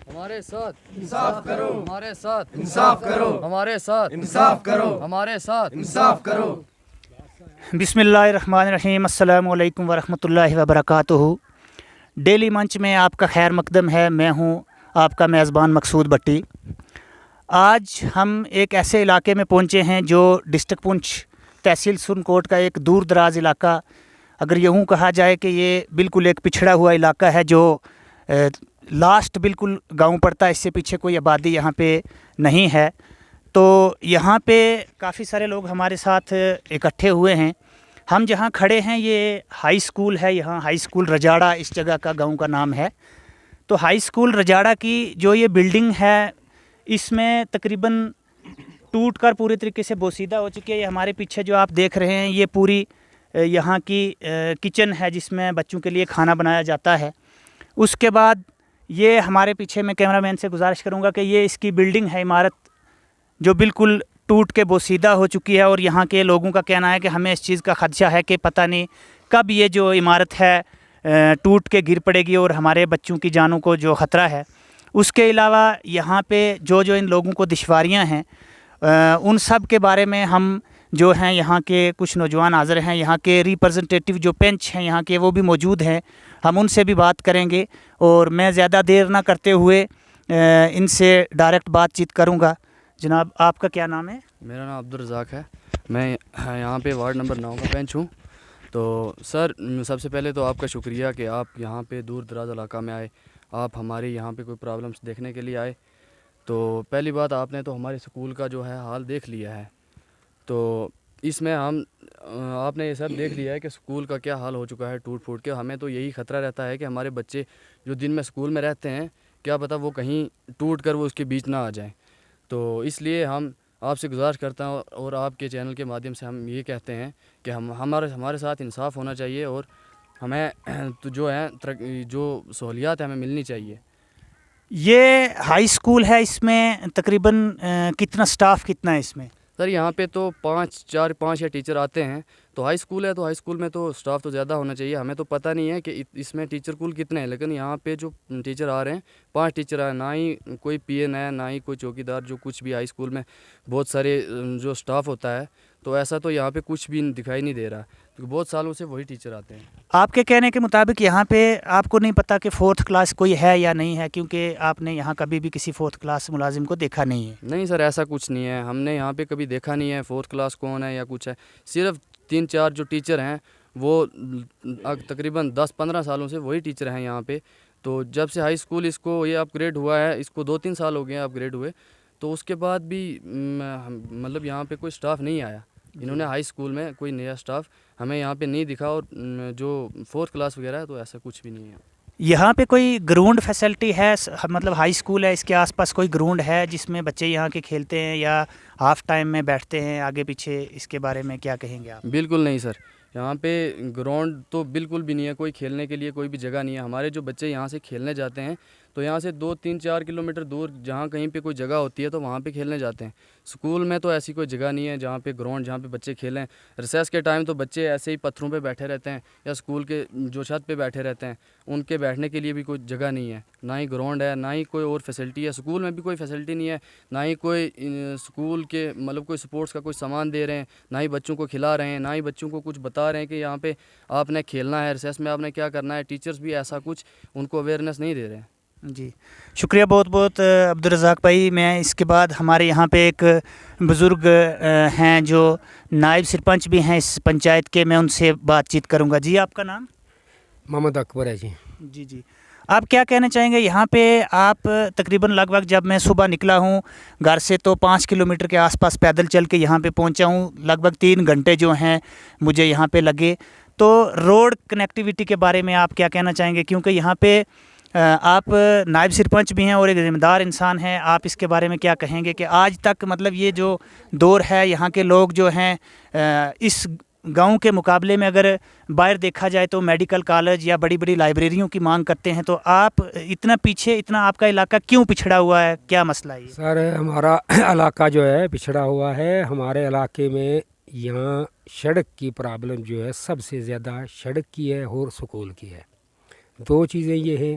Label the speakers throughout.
Speaker 1: ہمارے ساتھ انصاف کرو، ہمارے ساتھ
Speaker 2: انصاف کرو،
Speaker 1: ہمارے ساتھ
Speaker 2: انصاف کرو،
Speaker 1: ہمارے ساتھ
Speaker 2: انصاف کرو۔
Speaker 3: بسم اللہ الرحمن الرحیم۔ السلام علیکم ورحمۃ اللہ وبرکاتہ۔ ڈیلی منچ میں آپ کا خیر مقدم ہے۔ میں ہوں آپ کا میزبان مقصود بٹی۔ آج ہم ایک ایسے علاقے میں پہنچے ہیں جو ڈسٹرکٹ پونچھ تحصیل سرنکوٹ کا ایک دور دراز علاقہ، اگر یوں کہا جائے کہ یہ بالکل ایک پچھڑا ہوا علاقہ ہے جو لاسٹ بالکل گاؤں پڑتا ہے، اس سے پیچھے کوئی آبادی یہاں پہ نہیں ہے۔ تو یہاں پہ کافی سارے لوگ ہمارے ساتھ اکٹھے ہوئے ہیں۔ ہم جہاں کھڑے ہیں یہ ہائی سکول ہے، یہاں ہائی سکول رجاڑا اس جگہ کا گاؤں کا نام ہے۔ تو ہائی سکول رجاڑا کی جو یہ بلڈنگ ہے اس میں تقریباً ٹوٹ کر پوری طریقے سے بوسیدہ ہو چکی ہے۔ یہ ہمارے پیچھے جو آپ دیکھ رہے ہیں یہ پوری یہاں کی کچن ہے جس میں بچوں کے لیے کھانا بنایا جاتا ہے۔ اس کے بعد یہ ہمارے پیچھے، میں کیمرہ مین سے گزارش کروں گا کہ یہ اس کی بلڈنگ ہے، عمارت جو بالکل ٹوٹ کے بوسیدہ ہو چکی ہے، اور یہاں کے لوگوں کا کہنا ہے کہ ہمیں اس چیز کا خدشہ ہے کہ پتہ نہیں کب یہ جو عمارت ہے ٹوٹ کے گر پڑے گی اور ہمارے بچوں کی جانوں کو جو خطرہ ہے۔ اس کے علاوہ یہاں پہ جو ان لوگوں کو دشواریاں ہیں ان سب کے بارے میں ہم جو ہیں یہاں کے کچھ نوجوان حاضر ہیں، یہاں کے ریپرزنٹیٹیو جو پنچ ہیں یہاں کے وہ بھی موجود ہیں، ہم ان سے بھی بات کریں گے۔ اور میں زیادہ دیر نہ کرتے ہوئے ان سے ڈائریکٹ بات چیت کروں گا۔ جناب آپ کا کیا نام ہے؟
Speaker 1: میرا نام عبدالرزاق ہے، میں یہاں پہ وارڈ نمبر 9 کا پنچ ہوں۔ تو سر سب سے پہلے تو آپ کا شکریہ کہ آپ یہاں پہ دور دراز علاقہ میں آئے، آپ ہمارے یہاں پہ کوئی پرابلمس دیکھنے کے لیے آئے۔ تو پہلی بات آپ نے تو ہمارے سکول کا جو ہے حال دیکھ لیا ہے، تو اس میں آپ نے یہ سب دیکھ لیا ہے کہ سکول کا کیا حال ہو چکا ہے ٹوٹ پھوٹ کے۔ ہمیں تو یہی خطرہ رہتا ہے کہ ہمارے بچے جو دن میں سکول میں رہتے ہیں کیا پتہ وہ کہیں ٹوٹ کر وہ اس کے بیچ نہ آ جائیں۔ تو اس لیے ہم آپ سے گزارش کرتا ہوں اور آپ کے چینل کے مادھیم سے ہم یہ کہتے ہیں کہ ہمارے ساتھ انصاف ہونا چاہیے اور ہمیں تو جو ہے جو سہولیات ہیں ہمیں ملنی چاہیے۔
Speaker 3: یہ ہائی سکول ہے، اس میں تقریباً کتنا سٹاف کتنا ہے اس میں؟
Speaker 1: سر یہاں پہ تو 5 یا ٹیچر آتے ہیں۔ تو ہائی سکول ہے تو ہائی سکول میں تو سٹاف تو زیادہ ہونا چاہیے۔ ہمیں تو پتہ نہیں ہے کہ اس میں ٹیچر کل کتنے ہیں، لیکن یہاں پہ جو ٹیچر آ رہے ہیں 5 ٹیچر ہیں، نہ ہی کوئی پی این ہے، نہ ہی کوئی چوکیدار، جو کچھ بھی ہائی سکول میں بہت سارے جو سٹاف ہوتا ہے، تو ایسا تو یہاں پہ کچھ بھی دکھائی نہیں دے رہا، کیونکہ بہت سالوں سے وہی ٹیچر آتے ہیں۔
Speaker 3: آپ کے کہنے کے مطابق یہاں پہ آپ کو نہیں پتہ کہ 4تھ کلاس کوئی ہے یا نہیں ہے، کیونکہ آپ نے یہاں کبھی بھی کسی 4تھ کلاس ملازم کو دیکھا نہیں ہے؟
Speaker 1: نہیں سر، ایسا کچھ نہیں ہے، ہم نے یہاں پہ کبھی دیکھا نہیں ہے 4تھ کلاس کون ہے یا کچھ ہے۔ صرف 3-4 جو ٹیچر ہیں وہ تقریباً 10-15 سالوں سے وہی ٹیچر ہیں یہاں پہ۔ تو جب سے ہائی سکول اس کو یہ اپ گریڈ ہوا ہے، اس کو 2-3 سال ہو گئے ہیں اپ گریڈ ہوئے، تو اس کے بعد بھی مطلب یہاں پہ کوئی سٹاف نہیں آیا۔ انہوں نے ہائی سکول میں کوئی نیا سٹاف ہمیں یہاں پہ نہیں دکھا، اور جو 4تھ کلاس وغیرہ ہے تو ایسا کچھ بھی نہیں ہے۔
Speaker 3: یہاں پہ کوئی گراؤنڈ فیسلٹی ہے؟ مطلب ہائی سکول ہے، اس کے آس پاس کوئی گراؤنڈ ہے جس میں بچے یہاں کے کھیلتے ہیں یا ہاف ٹائم میں بیٹھتے ہیں آگے پیچھے؟ اس کے بارے میں کیا کہیں گے آپ؟
Speaker 1: بالکل نہیں سر، یہاں پہ گراؤنڈ تو بالکل بھی نہیں ہے، کوئی کھیلنے کے لیے کوئی بھی جگہ نہیں ہے۔ ہمارے جو بچے یہاں سے کھیلنے جاتے ہیں تو یہاں سے 2-3-4 کلومیٹر دور جہاں کہیں پہ کوئی جگہ ہوتی ہے تو وہاں پہ کھیلنے جاتے ہیں۔ سکول میں تو ایسی کوئی جگہ نہیں ہے جہاں پہ گراؤنڈ جہاں پہ بچے کھیلیں۔ ریسیس کے ٹائم تو بچے ایسے ہی پتھروں پہ بیٹھے رہتے ہیں یا سکول کے جو چھت پہ بیٹھے رہتے ہیں، ان کے بیٹھنے کے لیے بھی کوئی جگہ نہیں ہے، نہ ہی گراؤنڈ ہے، نہ ہی کوئی اور فیسلٹی ہے۔ سکول میں بھی کوئی فیسلٹی نہیں ہے، نہ ہی کوئی سکول کے مطلب کوئی سپورٹس کا کوئی سامان دے رہے ہیں، نہ ہی بچوں کو کھلا رہے ہیں، نہ ہی بچوں کو کچھ بتا رہے ہیں کہ یہاں پہ آپ نے کھیلنا ہے، ریسیس میں آپ نے کیا کرنا ہے۔ ٹیچرز بھی ایسا کچھ ان کو اویئرنیس نہیں دے رہے ہیں۔
Speaker 3: جی شکریہ بہت بہت عبدالرزاق بھائی۔ میں اس کے بعد ہمارے یہاں پہ ایک بزرگ ہیں جو نائب سرپنچ بھی ہیں اس پنچایت کے، میں ان سے بات چیت کروں گا۔ جی آپ کا نام؟
Speaker 4: محمد اکبر ہے جی۔
Speaker 3: جی آپ کیا کہنا چاہیں گے؟ یہاں پہ آپ تقریباً لگ بھگ، جب میں صبح نکلا ہوں گھر سے تو 5 کلومیٹر کے آس پاس پیدل چل کے یہاں پہ پہنچا ہوں، لگ بھگ 3 گھنٹے جو ہیں مجھے یہاں پہ لگے۔ تو روڈ کنیکٹیویٹی کے بارے میں آپ کیا کہنا چاہیں گے؟ کیونکہ یہاں پہ آپ نائب سرپنچ بھی ہیں اور ایک ذمہ دار انسان ہیں، آپ اس کے بارے میں کیا کہیں گے کہ آج تک مطلب یہ جو دور ہے یہاں کے لوگ جو ہیں اس گاؤں کے مقابلے میں اگر باہر دیکھا جائے تو میڈیکل کالج یا بڑی بڑی لائبریریوں کی مانگ کرتے ہیں، تو آپ اتنا پیچھے، اتنا آپ کا علاقہ کیوں پچھڑا ہوا ہے؟ کیا مسئلہ ہے؟
Speaker 4: سر ہمارا علاقہ جو ہے پچھڑا ہوا ہے۔ ہمارے علاقے میں یہاں سڑک کی پرابلم جو ہے سب سے زیادہ سڑک کی ہے اور سکول کی ہے۔ 2 چیزیں یہ ہیں،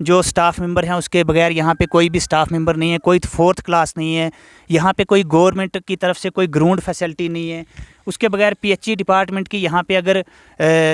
Speaker 3: جو سٹاف ممبر ہیں اس کے بغیر یہاں پہ کوئی بھی سٹاف ممبر نہیں ہے, کوئی 4th کلاس نہیں ہے, یہاں پہ کوئی گورنمنٹ کی طرف سے کوئی گراؤنڈ فیسلٹی نہیں ہے. اس کے بغیر پی ایچ ای ڈپارٹمنٹ کی یہاں پہ اگر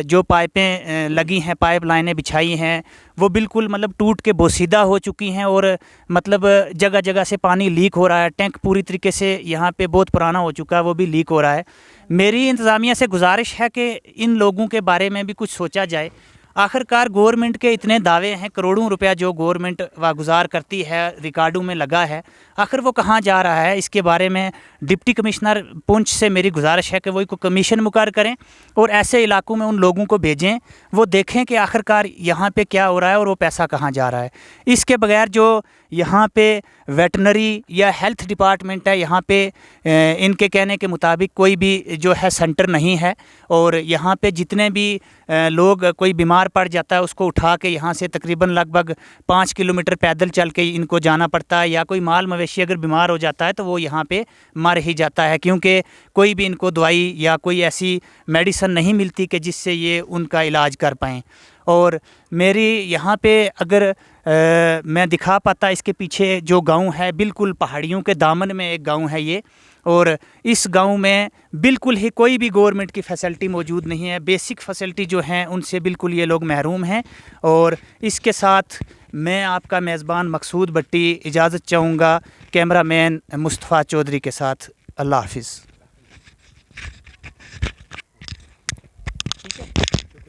Speaker 3: جو پائپیں لگی ہیں, پائپ لائنیں بچھائی ہیں, وہ بالکل مطلب ٹوٹ کے بوسیدہ ہو چکی ہیں اور مطلب جگہ جگہ سے پانی لیک ہو رہا ہے. ٹینک پوری طریقے سے یہاں پہ بہت پرانا ہو چکا ہے, وہ بھی لیک ہو رہا ہے. میری انتظامیہ سے گزارش ہے کہ ان لوگوں کے بارے میں بھی کچھ سوچا جائے. آخر کار گورنمنٹ کے اتنے دعوے ہیں, کروڑوں روپیہ جو گورنمنٹ واگزار کرتی ہے, ریکارڈوں میں لگا ہے, آخر وہ کہاں جا رہا ہے؟ اس کے بارے میں ڈپٹی کمشنر پونچھ سے میری گزارش ہے کہ وہ ایک کمیشن مقرر کریں اور ایسے علاقوں میں ان لوگوں کو بھیجیں, وہ دیکھیں کہ آخر کار یہاں پہ کیا ہو رہا ہے اور وہ پیسہ کہاں جا رہا ہے. اس کے بغیر جو یہاں پہ ویٹنری یا ہیلتھ ڈپارٹمنٹ ہے, یہاں پہ ان کے کہنے کے مطابق کوئی بھی جو ہے سینٹر نہیں ہے, اور یہاں پہ جتنے بھی لوگ کوئی بیمار پڑ جاتا ہے اس کو اٹھا کے یہاں سے تقریباً لگ بھگ 5 کلومیٹر پیدل چل کے ان کو جانا پڑتا ہے, یا کوئی مال مویشی اگر بیمار ہو جاتا ہے تو وہ یہاں پہ مر ہی جاتا ہے, کیونکہ کوئی بھی ان کو دوائی یا کوئی ایسی میڈیسن نہیں ملتی کہ جس سے یہ ان کا علاج کر پائیں. اور میری یہاں پہ اگر میں دکھا پاتا, اس کے پیچھے جو گاؤں ہے بالکل پہاڑیوں کے دامن میں ایک گاؤں ہے یہ, اور اس گاؤں میں بالکل ہی کوئی بھی گورنمنٹ کی فیسلٹی موجود نہیں ہے. بیسک فیسلٹی جو ہیں ان سے بالکل یہ لوگ محروم ہیں. اور اس کے ساتھ میں آپ کا میزبان مقصود بٹی اجازت چاہوں گا, کیمرہ مین مصطفیٰ چودھری کے ساتھ. اللہ حافظ.